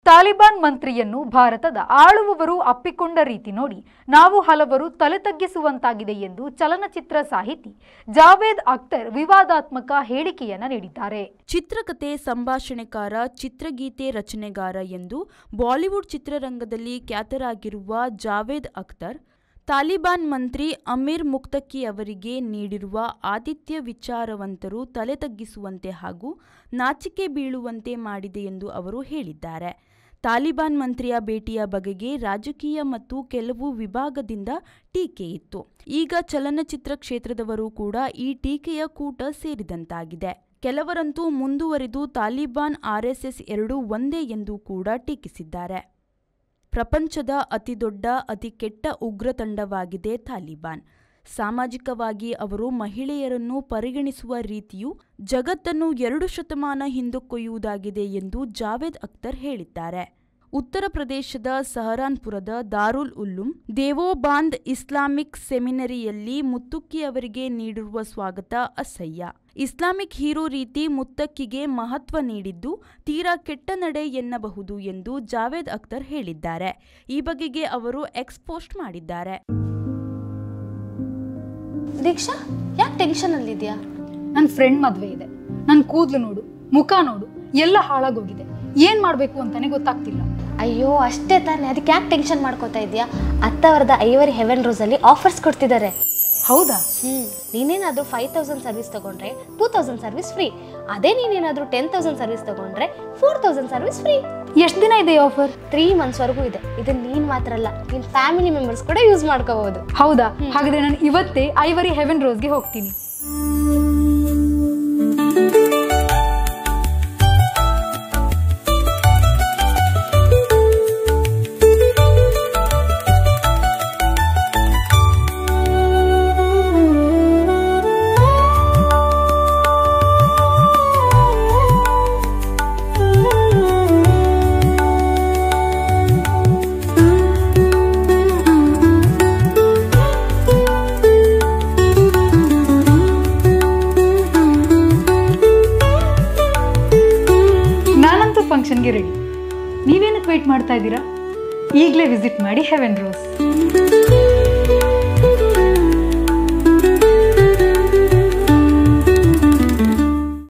ತಾಲಿಬಾನ್ ಮಂತ್ರಿಯನ್ನು ಭಾರತದ ಆಳುವವರು ಅಪ್ಪಿಕೊಂಡ ರೀತಿ ನೋಡಿ ನಾವು ಹಲವರು ತಲೆ ತಗ್ಗಿಸುವಂತಾಗಿದೆ ಎಂದು ಚಲನಚಿತ್ರ ಸಾಹಿತಿ ಜಾವೇದ್ ಅಖ್ತರ್ ವಿವಾದಾತ್ಮಕ ಹೇಳಿಕೆಯನ್ನು ನೀಡಿದ್ದಾರೆ. ಚಿತ್ರಕಥೆ, ಸಂಭಾಷಣೆಕಾರ, ಚಿತ್ರಗೀತೆ ರಚನೆಗಾರ ಎಂದು ಬಾಲಿವುಡ್ ಚಿತ್ರರಂಗದಲ್ಲಿ ಖ್ಯಾತರಾಗಿರುವ ಜಾವೇದ್ ಅಖ್ತರ್ ತಾಲಿಬಾನ್ ಮಂತ್ರಿ ಅಮೀರ್ ಮುಕ್ತಕಿ ಅವರಿಗೆ ನೀಡಿರುವ ಆತಿಥ್ಯ ವಿಚಾರವಂತರು ತಲೆ ತಗ್ಗಿಸುವಂತೆ ಹಾಗೂ ನಾಚಿಕೆ ಬೀಳುವಂತೆ ಮಾಡಿದೆ ಎಂದು ಅವರು ಹೇಳಿದ್ದಾರೆ. ತಾಲಿಬಾನ್ ಮಂತ್ರಿಯ ಭೇಟಿಯ ಬಗೆಗೆ ರಾಜಕೀಯ ಮತ್ತು ಕೆಲವು ವಿಭಾಗದಿಂದ ಟೀಕೆ ಇತ್ತು. ಈಗ ಚಲನಚಿತ್ರ ಕ್ಷೇತ್ರದವರು ಕೂಡ ಈ ಟೀಕೆಯ ಕೂಟ ಸೇರಿದಂತಾಗಿದೆ. ಕೆಲವರಂತೂ ಮುಂದುವರಿದು ತಾಲಿಬಾನ್ ಆರ್ಎಸ್ಎಸ್ ಎರಡೂ ಒಂದೇ ಎಂದು ಕೂಡ ಟೀಕಿಸಿದ್ದಾರೆ. ಪ್ರಪಂಚದ ಅತಿದೊಡ್ಡ ಅತಿ ಕೆಟ್ಟ ಉಗ್ರ ತಂಡವಾಗಿದೆ ತಾಲಿಬಾನ್. ಸಾಮಾಜಿಕವಾಗಿ ಅವರು ಮಹಿಳೆಯರನ್ನು ಪರಿಗಣಿಸುವ ರೀತಿಯು ಜಗತ್ತನ್ನು 2 ಶತಮಾನ ಹಿಂದಕ್ಕೊಯ್ಯುವುದಾಗಿದೆ ಎಂದು ಜಾವೇದ್ ಅಖ್ತರ್ ಹೇಳಿದ್ದಾರೆ. ಉತ್ತರ ಪ್ರದೇಶದ ಸಹರಾನ್ಪುರದ ದಾರುಲ್ ಉಲ್ಲೂಮ್ ದೇವೋಬಾಂದ್ ಇಸ್ಲಾಮಿಕ್ ಸೆಮಿನರಿಯಲ್ಲಿ ಮುತ್ತುಕ್ಕಿ ಅವರಿಗೆ ನೀಡಿರುವ ಸ್ವಾಗತ ಅಸಹ್ಯ. ಇಸ್ಲಾಮಿಕ್ ಹೀರೋ ರೀತಿ ಮುತ್ತಕ್ಕಿಗೆ ಮಹತ್ವ ನೀಡಿದ್ದು ತೀರಾ ಕೆಟ್ಟ ನಡೆ ಎನ್ನಬಹುದು ಎಂದು ಜಾವೇದ್ ಅಖ್ತರ್ ಹೇಳಿದ್ದಾರೆ. ಈ ಬಗೆಗೆ ಅವರು ಎಕ್ಸ್ ಪೋಸ್ಟ್ ಮಾಡಿದ್ದಾರೆ. ದೀಕ್ಷಾ, ಯಾಕೆ ಟೆನ್ಷನ್ ಅಲ್ಲಿದ್ಯಾ? ನನ್ನ ಫ್ರೆಂಡ್ ಮದುವೆ ಇದೆ. ನನ್ನ ಕೂದಲು ನೋಡು, ಮುಖ ನೋಡು, ಎಲ್ಲ ಹಾಳಾಗೋಗಿದೆ. ಏನ್ ಮಾಡ್ಬೇಕು ಅಂತಾನೆ ಗೊತ್ತಾಗ್ತಿಲ್ಲ. ಅಯ್ಯೋ ಅಷ್ಟೇ ತಾನೆ, ಅದಕ್ಕೆ ಯಾಕೆ ಟೆನ್ಷನ್ ಮಾಡ್ಕೋತಾ ಇದೆಯಾ? ಅತ್ತವರದ ಐವರಿ ಹೆವೆನ್ ರೋಸ್ ಅಲ್ಲಿ ಆಫರ್ಸ್ ಕೊಡ್ತಿದ್ದಾರೆ. ಹೌದಾ? ನೀನೇನಾದ್ರೂ 5000 ಸರ್ವಿಸ್ ತಗೊಂಡ್ರೆ 2000 ಸರ್ವಿಸ್ ಫ್ರೀ. ಅದೇ ನೀನೇನಾದ್ರೂ 10,000 ಸರ್ವಿಸ್ ತಗೊಂಡ್ರೆ 4000 ಸರ್ವಿಸ್ ಫ್ರೀ. ಎಷ್ಟು ದಿನ ಇದೆ ಆಫರ್? 3 months ವರೆಗೂ ಇದೆ. ಇದು ನೀನ್ ಮಾತ್ರ ಅಲ್ಲ, ನಿನ್ ಫ್ಯಾಮಿಲಿ ಮೆಂಬರ್ಸ್ ಕೂಡ ಯೂಸ್ ಮಾಡ್ಕೋಬಹುದು. ಹೌದಾ? ಹಾಗಾದ್ರೆ ನಾನು ಇವತ್ತೇ ಐವರಿ ಹೆವೆನ್ ರೋಸ್ಗೆ ಹೋಗ್ತೀನಿ. ಫಂಕ್ಷನ್ಗೆ ರೆಡಿ. ನೀವೇನಕ್ಕೆ ವೇಟ್ ಮಾಡ್ತಾ ಇದ್ದೀರಾ? ಈಗಲೇ ವಿಸಿಟ್ ಮಾಡಿ ಹೆವೆನ್ ರೋಸ್.